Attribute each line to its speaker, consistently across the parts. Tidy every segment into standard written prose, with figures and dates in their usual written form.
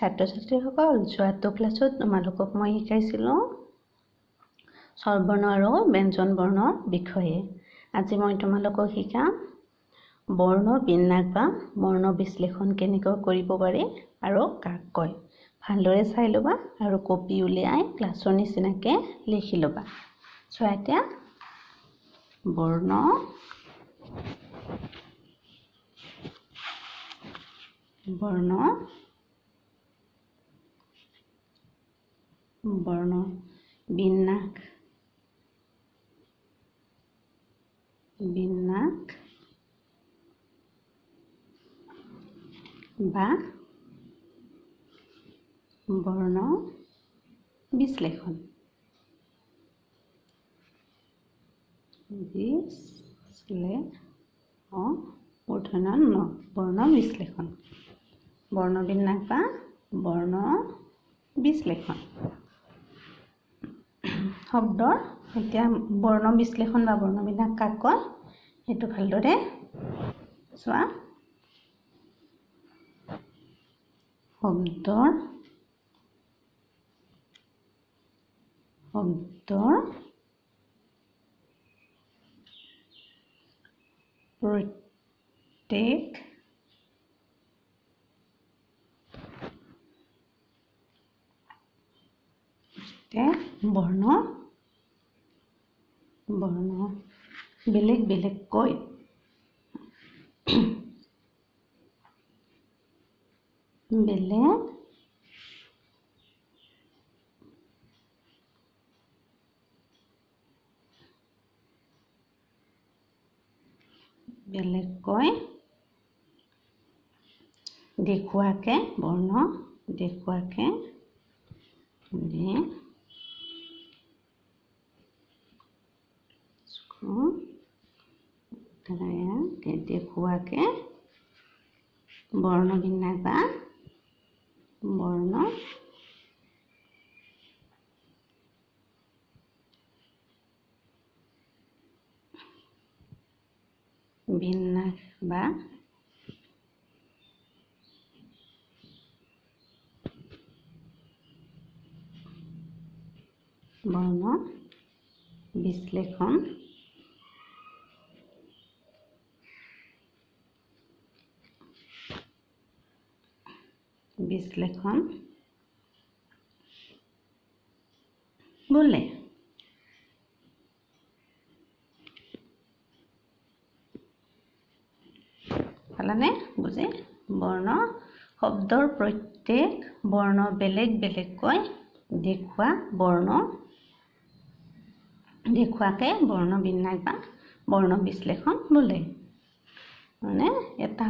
Speaker 1: ছাত্ৰ ছাত্ৰীসকল, যোৱাটো ক্লাছত তোমালোকক মই শিকাইছিলোঁ স্বৰবৰ্ণ আৰু ব্যঞ্জন বৰ্ণৰ বিষয়ে। আজি মই তোমালোকক শিকাম বৰ্ণ বিন্যাস বা বৰ্ণ বিশ্লেষণ কেনেকৈ কৰিব পাৰি আৰু কাক কয়। ভালদৰে চাই ল'বা আৰু কপি উলিয়াই ক্লাছৰ নিচিনাকৈ লিখি ল'বা। চোৱা এতিয়া বৰ্ণ বিন্যাস বা বৰ্ণ বিশ্লেষণ। বৰ্ণ বিশ্লেষণ, বৰ্ণ বিন্যাস বা বৰ্ণ বিশ্লেষণ শব্দৰ এতিয়া বৰ্ণ বিশ্লেষণ বা বৰ্ণ বিন্যাস কাক কয় সেইটো ভালদৰে চোৱা। শব্দৰ প্ৰত্যেক বৰ্ণ বেলেগ বেলেগকৈ দেখুৱাকে বৰ্ণ বৰ্ণ বিন্যাস বা বৰ্ণ বিন্যাস বা বৰ্ণ বিশ্লেষণ বোলে। পালানে বুজি? বৰ্ণ শব্দৰ প্ৰত্যেক বৰ্ণ বেলেগ বেলেগকৈ দেখুৱাকে বৰ্ণ বিন্যাস বা বৰ্ণ বিশ্লেষণ বোলে। মানে এটা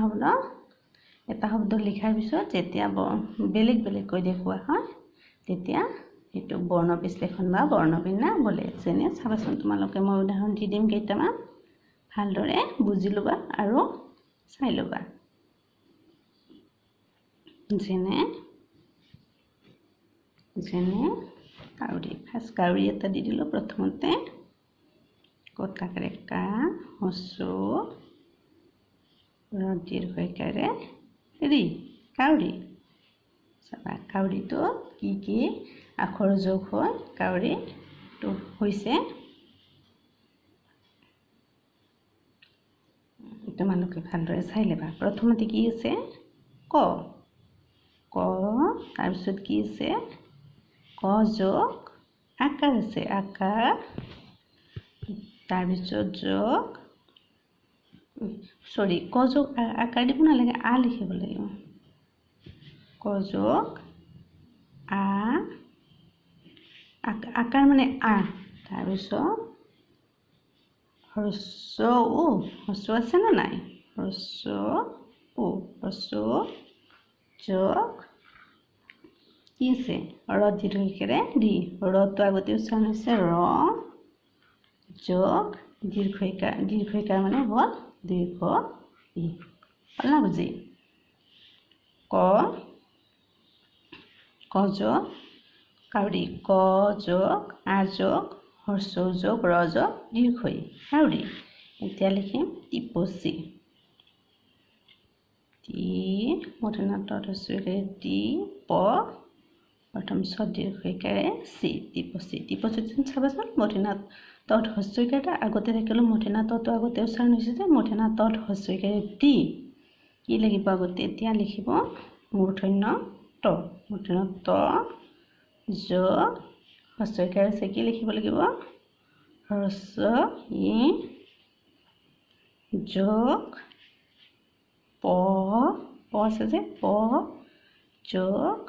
Speaker 1: শব্দ লিখাৰ পিছত যেতিয়া বেলেগ বেলেগকৈ দেখুওৱা হয় তেতিয়া সেইটো বৰ্ণ বিশ্লেষণ বা বৰ্ণ বিন্যাস বোলে। যেনে চাবাচোন তোমালোকে মই উদাহৰণ দি দিম কেইটামান, ভালদৰে বুজি ল'বা আৰু চাই ল'বা। যেনে কাউৰী, ফাৰ্ষ্ট কাউৰী এটা দি দিলোঁ প্ৰথমতে, কটাকাৰে কা, হস্ৰু দীৰ্ঘইকাৰে ৰি, কাউৰী। চাবা কাউৰীটো কি আখৰ যোগ হয় কাউৰীটো হৈছে, তোমালোকে ভালদৰে চাই ল'বা। প্ৰথমতে কি আছে ক, তাৰপিছত কি আছে ক যোগ আকাৰ আছে, আকাৰ, তাৰপিছত যোগ ক যোগ আকাৰ দিব নালাগে, আ লিখিব লাগিব। ক যোগ আকাৰ মানে আ, তাৰপিছত হস্ৰ আছে নে নাই, হস্ৰ যোগ কি আছে ৰ দীৰ্ঘইকাৰে ৰি, ৰটো আগতে উচ্চাৰণ হৈছে ৰ যোগ দীৰ্ঘইকাৰ মানে হ'ল দীৰ্ঘ ই। পালা বুজি? ক যোগ কাউৰী, ক যোগ আ যোগ হস্ৰ যোগ ৰ যোগ দীৰ্ঘ ই, কাউৰী। এতিয়া লিখিম টিপচী, টি মূৰ্ধন্য ট হ্ৰস্বইকাৰে টি প প্ৰথম ছ দীৰ্ঘইকাৰে চি টিপচি টিপচিত চাবাচোন মূৰ্ধন্য তত হ্ৰস্বইকাৰটা আগতে থাকিলেও মূৰ্ধন্য তটো আগতে উচ্চাৰণ হৈছে যে মূৰ্ধন্য তত হ্ৰস্বইকাৰে টি কি লাগিব আগতে এতিয়া লিখিব মূৰ্ধন্য ট যোগ হ্ৰস্বইকাৰে আছে কি লিখিব লাগিব হ্ৰস্ব ই যোগ প প আছে যে প যোগ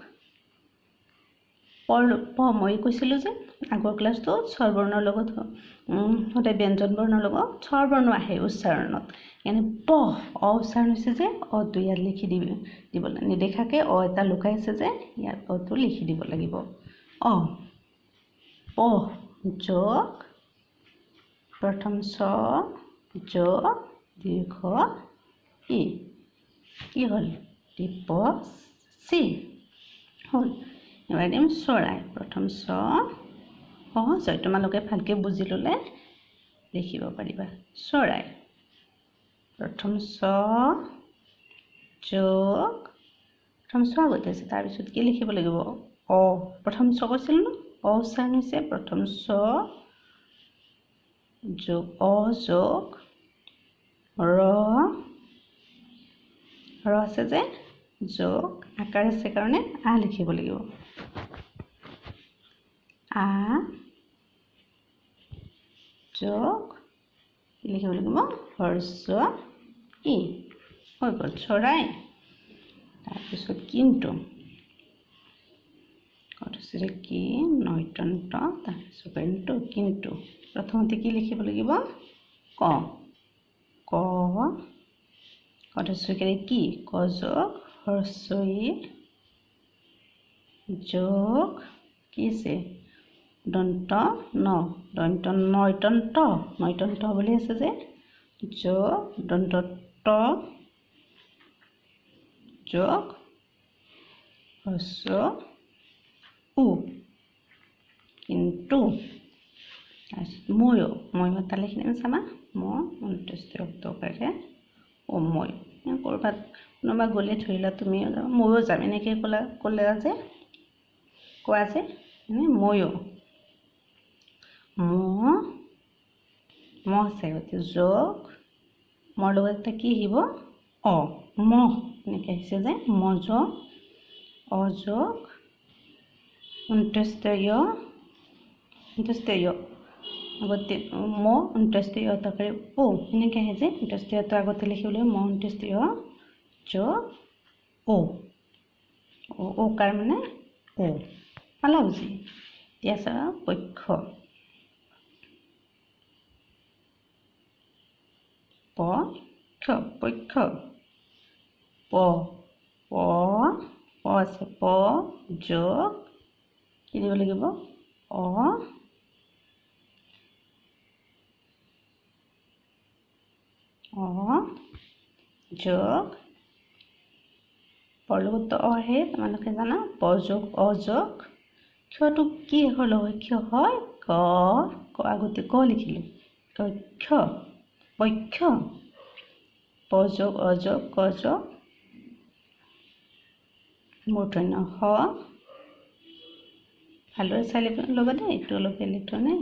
Speaker 1: প মই কৈছিলোঁ যে আগৰ ক্লাছটো স্বৰবৰ্ণৰ লগত সদায় ব্যঞ্জন বৰ্ণৰ লগত স্বৰবৰ্ণ আহে উচ্চাৰণত এনে প অ উচ্চাৰণ হৈছে যে অটো ইয়াত লিখি দিব নেদেখাকৈ অ এটা লুকাই আছে যে ইয়াত অটো লিখি দিব লাগিব অ প যোগ প্ৰথম ছ যোগ দীৰ্ঘ ই কি হ'ল টিপচি হ'ল এবাৰ দিম চৰাই প্ৰথম ছ সহজ হয় তোমালোকে ভালকৈ বুজি ল'লে লিখিব পাৰিবা চৰাই প্ৰথম ছ যোগ প্ৰথম ছ আগতে আছে তাৰপিছত কি লিখিব লাগিব অ প্ৰথম ছ কৈছিল ন অ উচ্চাৰণ হৈছে প্ৰথম ছ যোগ অ যোগ ৰ আছে যে যোগ আকাৰ আছে কাৰণে আ লিখিব লাগিব আ যোগ লিখিব লাগিব হ্ৰস্ব ই হৈ গ'ল চৰাই তাৰপিছত কিন্তু কি নৈতন্ত তাৰপিছত কিন্তু প্ৰথমতে কি লিখিব লাগিব ক ক হ্ৰস্বইকাৰে কি ক যোগ হ্ৰস্ব ই যোগ কি আছে দন্ত ন দন্ত নৈতন্ত বুলি আছে যে যোগ দন্ত ত যোগ হ্ৰস্ব উ কিন্তু ময়ো এটা লিখি দিম চাবা অন্তস্থ অ মই ক'ৰবাত কোনোবা গ'লে ধৰি লোৱা তুমি ময়ো যাম এনেকৈ ক'লে যে কোৱা যে ময়ো আছে গতিকে যোগ মোৰ লগত এটা কি আহিব অ মহ এনেকৈ আহিছে যে মজ অযোগ অন্তস্থ আগতে ম অন্তস্থ তাকে ও এনেকৈ আহে যে অন্তস্থটো আগতে লিখিবলৈ ম অন্তস্থ যোগ কাৰ মানে ও পালা বুজি এতিয়া চাবা পক্ষ পক্ষ প আছে প যোগ কি দিব লাগিব অ যোগ পৰ লগতো অ আহে তোমালোকে জানা প যোগ অযোগ ক্ষটো কি হ'লে হয় ক্ষ হয় ক আগতে ক লিখিলোঁ কক্ষ পক্ষ প যোগ অযোগ ক যোগ মূৰ্ধন্য হ ভালদৰে চাই ল'বা দেই এইটো অলপ বেলেগ ধৰণে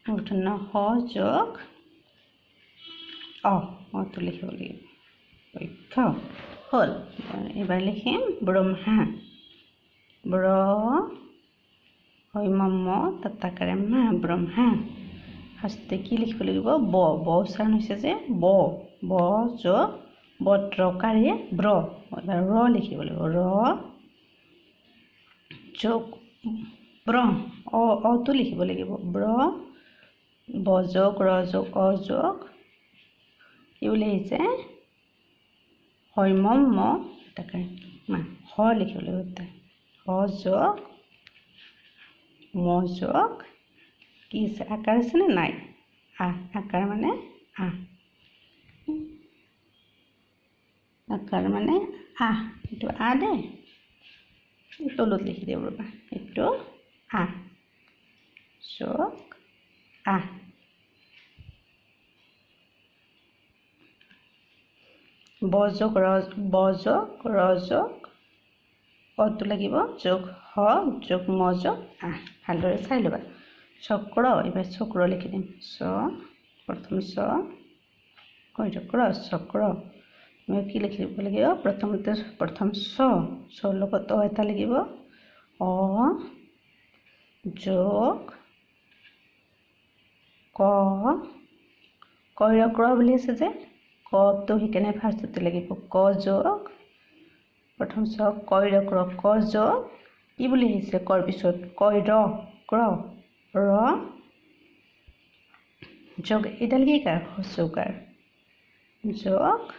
Speaker 1: মূৰ্ধন্য হ যোগ অটো লিখিব লাগিব পক্ষ হ'ল এবাৰ লিখিম ব্ৰহ্মা তাতাকাৰে মা ব্ৰহ্মা ফাৰ্ষ্টে কি লিখিব লাগিব ব উচ্চাৰণ হৈছে যে ব যোগ বদ্ৰকাৰে ব্ৰ এবাৰ ৰ লিখিব লাগিব ৰ যোগ ব্ৰহ্ম অটো লিখিব লাগিব ব্ৰ ব যোগ ৰ যোগ অ যোগ কি বুলি আহিছে ম তাকে মা হ লিখিব লাগিব হ যোগ ম যোগ কি আছে আকাৰ আছেনে নাই আকাৰ মানে আকাৰ মানে এইটো দেই তলত লিখি দিব ৰ'বা এইটো যোগ ব যোগ ৰ যোগ অটো লাগিব যোগ হ যোগ ম যোগ আ। ভালদৰে চাই ল'বা। চক্ৰ, এইবাৰ চক্ৰ লিখি দিম। প্ৰথম চক্ৰ। মই কি লিখিব লাগিব? প্ৰথম চৰ লগত অ এটা লাগিব। অ যোগ ক, কৈৰক্ৰ বুলি আছে যে, কটো সেইকাৰণে ফাৰ্ষ্টতে লাগিব। ক যোগ প্ৰথম কৈৰক্ৰ, ক যোগ কি বুলি আহিছে? কৰ পিছত কৈৰক্ৰ, ৰ যোগ এইডাল কি কাৰ? হ্ৰস্বকাৰ যোগ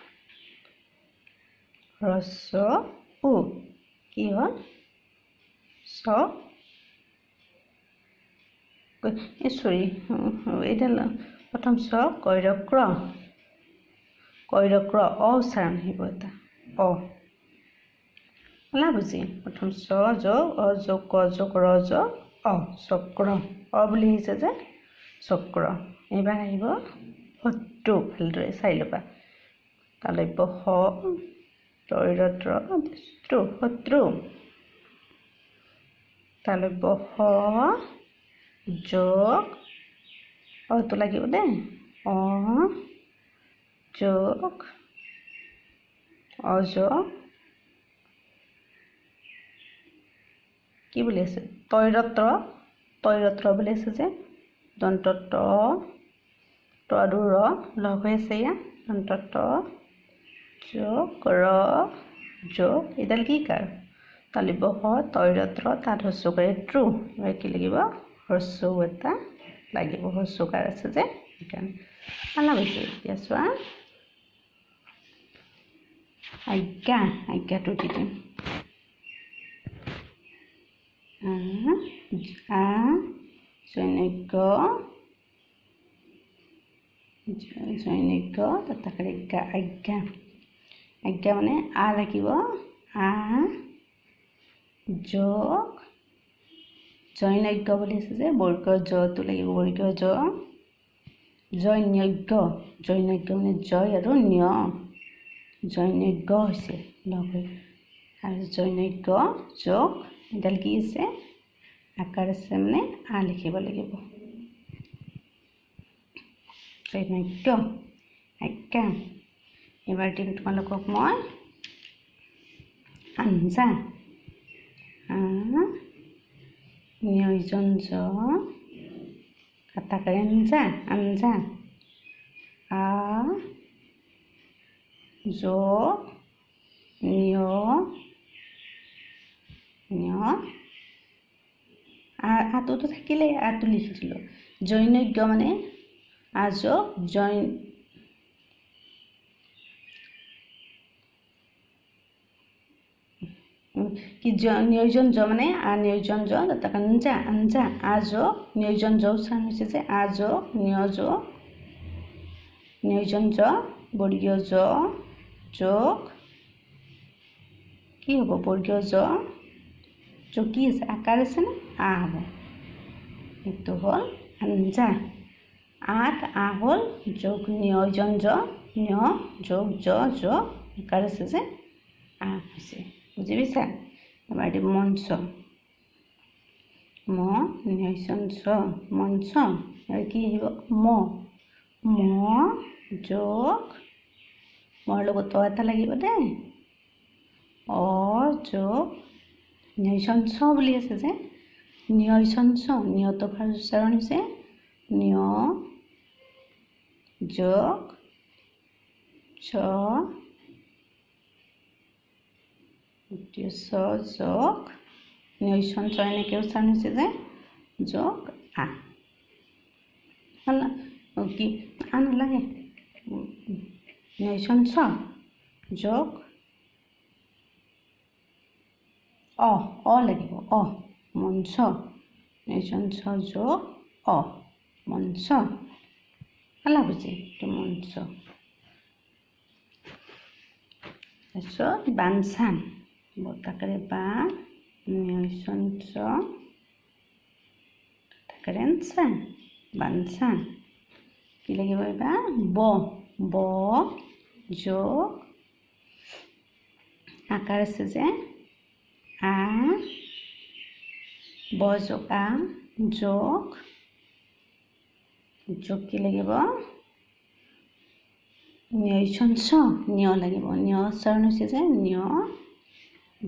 Speaker 1: হ্ৰস্ব উ কি হ'ল? এইডাল প্ৰথম কৈৰক্ৰ অ উচ্চাৰণ আহিব এটা অ। বুজি প্ৰথম যোগ অ যোগ ক যোগ ৰ যোগ অ চক্ৰ। অ বুলি আহিছে যে চক্ৰ। এইবাৰ আহিব শত্ৰু। ভালদৰে চাই ল'বা। তালব্য হ তৈৰত্ৰ শত্ৰু। তালব্য হ যোগ অটো লাগিব দেই। অ যোগ অযোগ কি বুলি আছে? তৈৰত্ৰ বুলি আছে যে, দন্ত ত আৰু ৰ লগ হৈ আছে ইয়াত। দন্ত ত যোগ ৰ যোগ এইডাল কি কাৰ? তালব্য হ তৈৰত্ৰ তাত হ্ৰস্বকাৰে ট্ৰু। এবাৰ কি লাগিব? হ্ৰস্ব এটা লাগিব। হ্ৰস্বকাৰ আছে যে সেইকাৰণে। পাইছে? এতিয়া চোৱা আজ্ঞাটো দি দিম। জৈনজ্ঞ তথাকাৰে আজ্ঞা মানে আ লাগিব। আ যোগ জৈনজ্ঞ বুলি আছে যে বৰ্গ জটো লাগিব। বৰ্গ জ জৈনজ্ঞ মানে জয় আৰু ন্য। জৈনজ্ঞ হৈছে লগ হৈ। আৰু জৈনজ্ঞ যোগ এডাল কি আছে? আকাৰ আছে মানে আ লিখিব লাগিব। জৈনজ্ঞ আজ্ঞা। এইবাৰ দিম তোমালোকক মই আঞ্জা। নিয়োজন জ কাটাকাৰে আঞ্জা। আ যোগ আটোতো থাকিলে আটো লিখি দিলোঁ। জৈনজ্ঞ মানে আযোগ নিয়োজন জ মানে নিয়োজন জ আঞ্জা আযোগ নিয়োজন জ উচ্চাৰণ হৈছে যে আযোগ নিয়োজন জ বৰ্গীয় জ যোগ কি হ'ব? বৰ্গীয় জ যোগ কি আছে? আকাৰ আছে নে? আ হ'ব। এইটো হ'ল আঞ্জা। আত আ হ'ল যোগ নিয়োজন জ যোগ যোগ আকাৰ আছে যে আ হৈছে। বুজি পাইছা? এবাৰ দিম মঞ্চ। নিয়োজন জ মঞ্চ। আৰু কি আহিব? যোগ মোৰ লগত অ এটা লাগিব দেই। অ যোগ নিয়োজন ছ বুলি আছে যে নিয়োজন ছ নিয়ত ভাৰ উচ্চাৰণ হৈছে যোগ ছ যোগ নিয়োজন ছ এনেকৈ উচ্চাৰণ হৈছে যে যোগ আ। কি আ নালাগে। নিয়োজন ছ যোগ অ লাগিব। মঞ্চ। নিয়োজন ছ যোগ মঞ্চ। বুজি এইটো মঞ্চ। তাৰপিছত বাঞ্ছান বৰ্তাকাৰে বা নিয়োজন ছ বাঞ্ছান কি লাগিব? এইবাৰ ব যোগ আকাৰ আছে যে আ ব যোগ আ যোগ যোগ কি লাগিব ন্যয়ছন ছ নিয় লাগিব নিয় উচ্চাৰণ হৈছে যে নিয়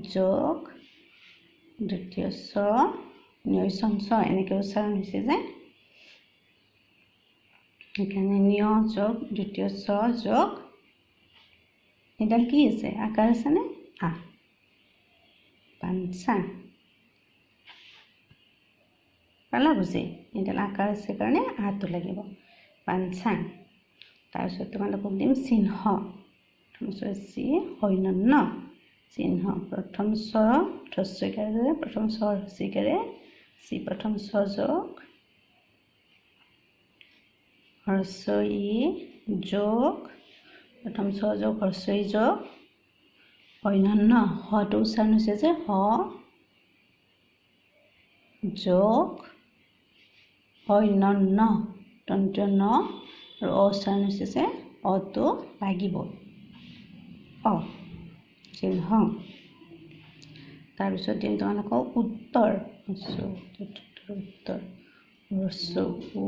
Speaker 1: যোগ দ্বিতীয় ছ ন্যয়ছন ছ এনেকৈ উচ্চাৰণ হৈছে যে সেইকাৰণে নিয় যোগ দ্বিতীয় ছ যোগ এডাল কি আছে আকাৰ আছেনে আ পাঞ্চাং পালা বুজি এডাল আকাৰ আছে কাৰণে আটো লাগিব পাঞ্চাং তাৰপিছত তোমালোকক দিম চিহ্ন চি হৈনন্ন চিহ্ন প্ৰথম ছ হ্ৰস্বইকাৰে প্ৰথম ছ হ্ৰস্বইকাৰে চি প্ৰথম ছ যোগ হ্ৰস্বই যোগ প্ৰথম ছ যোগ হ্ৰস্বই যোগ হৈনন্ন হটো উচ্চাৰণ হৈছে যে হ যোগ হৈনন্ন দন্ত্য ন আৰু উচ্চাৰণ হৈছে যে অটো লাগিব অ চিহ্ন তাৰপিছত দিম তোমালোকক উত্তৰ উত্তৰ উ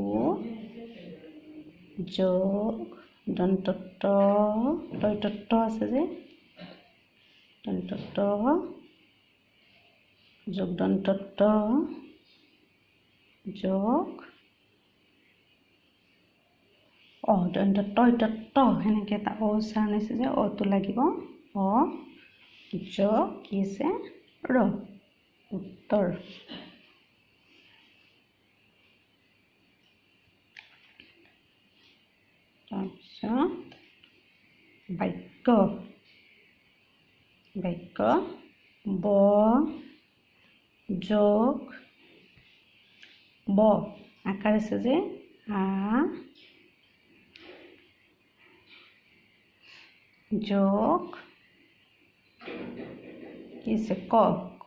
Speaker 1: যোগ দন্তত্ব তৈতত্ব আছে যে দন্তত্ব যোগ দন্তত্ব যোগ দন্ত তৈতত্ব সেনেকৈ এটা উচ্চাৰণ হৈছে যে অটো লাগিব অ যোগ কি আছে ৰ উত্তৰ তাৰপিছত বাক্য বাক্য ব যোগ ব আকাৰ আছে যে আ যোগ কি আছে ক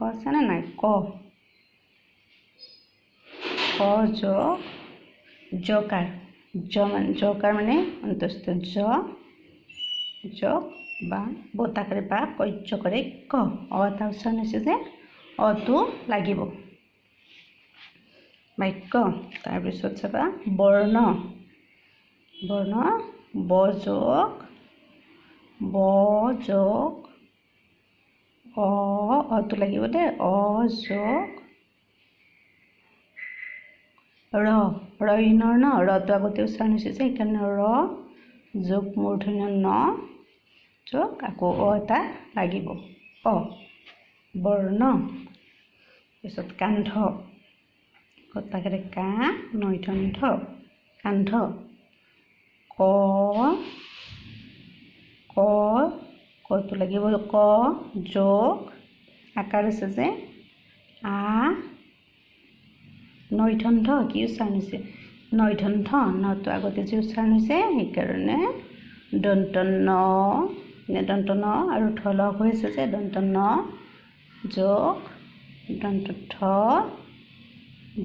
Speaker 1: আছে না নাই ক যোগ জকাৰ জকাৰ মানে অন্তস্থ যোগ বা বতাকাৰে বা কৰ্যকৰে ক এটা উচ্চাৰণ হৈছে যে অটো লাগিব বাক্য তাৰপিছত চাবা বৰ্ণ বৰ্ণ ব যোগ অটো লাগিব দেই অ যোগ ৰইনৰ ন ৰটো আগতে উচ্চাৰণ হৈছে যে সেইকাৰণে ৰ যোগ মূৰ্ধন্য ন যোগ আকৌ অ এটা লাগিব অ বৰ্ণ তাৰপিছত কান্ধ কটাকেৰে কা নৈথন্থ কান্ধ কটো লাগিব ক যোগ আকাৰ আছে যে আ নৈথন্থ কি উচ্চাৰণ হৈছে নৈথন্থ নটো আগতে যে উচ্চাৰণ হৈছে সেইকাৰণে দন্ত ন আৰু থলক হৈছে যে দন্ত ন যোগ দন্ত থ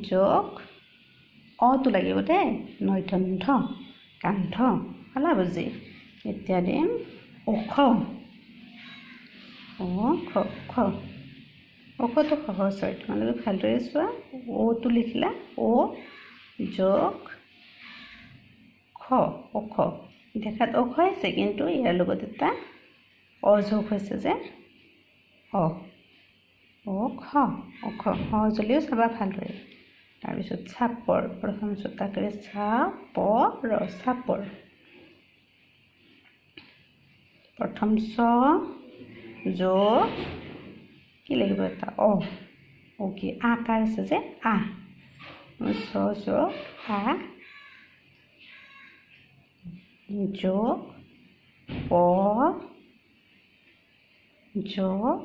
Speaker 1: যোগ অটো লাগিব দেই নৈথন্থ কান্ধ পালা বুজি এতিয়া দিম ওখ ওখটো সহজ হয় তোমালোকে ভালদৰে চোৱা অটো লিখিলা অ যোগ খ ওখ দেখাত ওখ আছে কিন্তু ইয়াৰ লগত এটা অযোগ হৈছে যে ওখ সহজ হ'লেও চাবা ভালদৰে তাৰপিছত চাপৰ প্ৰথম চতাকেৰে চাপৰ প্ৰথম ছ যোগ কি লাগিব এটা কি আকাৰ আছে যে আ ছ যোগ আ যোগ প যোগ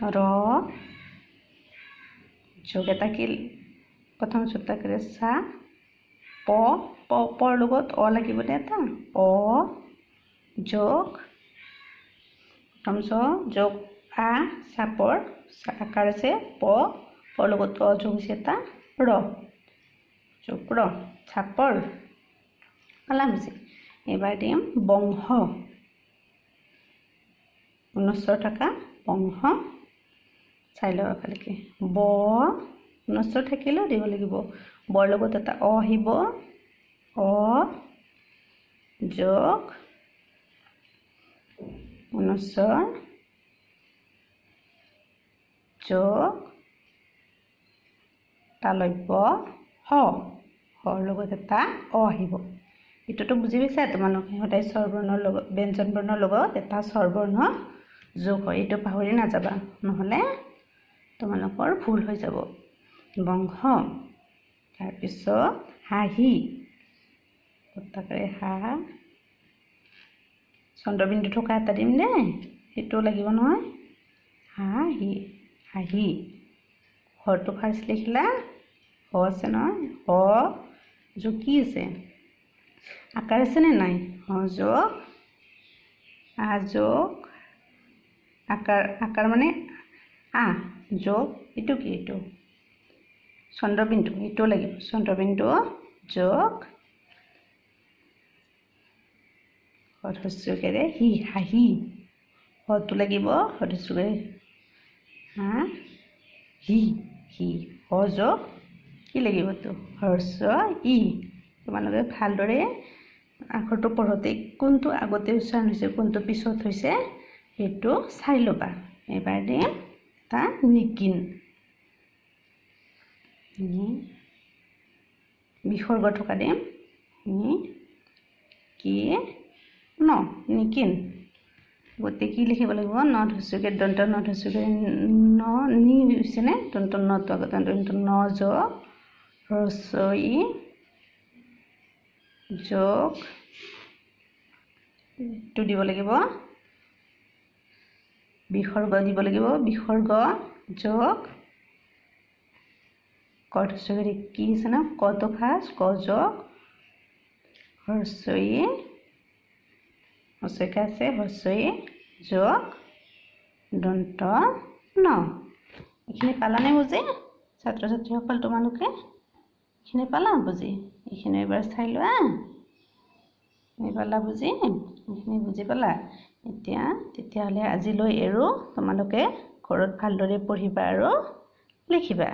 Speaker 1: ৰ যোগ এটা কি প্ৰথম চতাকেৰে চা পৰ লগত অ লাগিব দে এটা যোগ প্ৰথম ছ যোগ আ চাপৰ আকাৰ আছে পৰ লগত অ যোগ হৈছে এটা যোগ চাপৰ পালা বুজি এবাৰ দিম বংশ উনস্বৰ থকা বংশ চাই লওক এফালেকে ব উনস্বৰ থাকিলেও দিব লাগিব বৰ লগত এটা অ আহিব অ যোগ উনস্বৰ যোগ তালব্য হৰ লগত এটা অ আহিব এইটোতো বুজি পাইছা তোমালোকে সদায় স্বৰবৰ্ণৰ লগত ব্যঞ্জন বৰ্ণৰ লগত এটা স্বৰবৰ্ণ যোগ হয় এইটো পাহৰি নাযাবা নহ'লে তোমালোকৰ ভুল হৈ যাব বংশ তাৰপিছত হাঁহি প্ৰত্যেকৰে হা চন্দ্ৰবিন্দু থকা এটা দিম দেই সেইটোও লাগিব নহয় হাঁহি হাঁহি হৰটো ফাৰ্ষ্ট লিখিলা হ আছে নহয় হ যোগ কি আছে আকাৰ আছেনে নাই হ যোগ আ যোগ আকাৰ মানে আ যোগ এইটো কি এইটো চন্দ্ৰবিন্দু এইটোও লাগিব চন্দ্ৰবিন্দু যোগ হস্যকেৰে হি হাঁহি হটো লাগিব হস্যকেৰে হা হি হি হ যোগ কি লাগিবতো হস্য ই তোমালোকে ভালদৰে আখৰটো পঢ়োঁতে কোনটো আগতে উচ্চাৰণ হৈছে কোনটো পিছত হৈছে সেইটো চাই ল'বা এবাৰ দিম এটা নিকিন বিসৰ্গ থকা দিম কি ন নিকিন গতিকে কি লিখিব লাগিব ন ধস্যকে দন্ত ন ধস্যকে ন নি হৈছেনে দন্ত নটো আগত দন্ত ন যোগ হস্য ই যোগ টো দিব লাগিব বিসৰ্গ দিব লাগিব বিসৰ্গ যোগ ক ধস্যকে কি আছে ন কটো ফাৰ্ষ্ট ক যোগ হস্য ই হস্যকে আছে হস্য ই যোগ দন্ত ন এইখিনি পালানে বুজি ছাত্ৰ ছাত্ৰীসকল তোমালোকে এইখিনি পালা বুজি এইখিনি এবাৰ চাই লোৱা পালা বুজি এইখিনি বুজি পালা এতিয়া তেতিয়াহ'লে আজিলৈ এৰো তোমালোকে ঘৰত ভালদৰে পঢ়িবা আৰু লিখিবা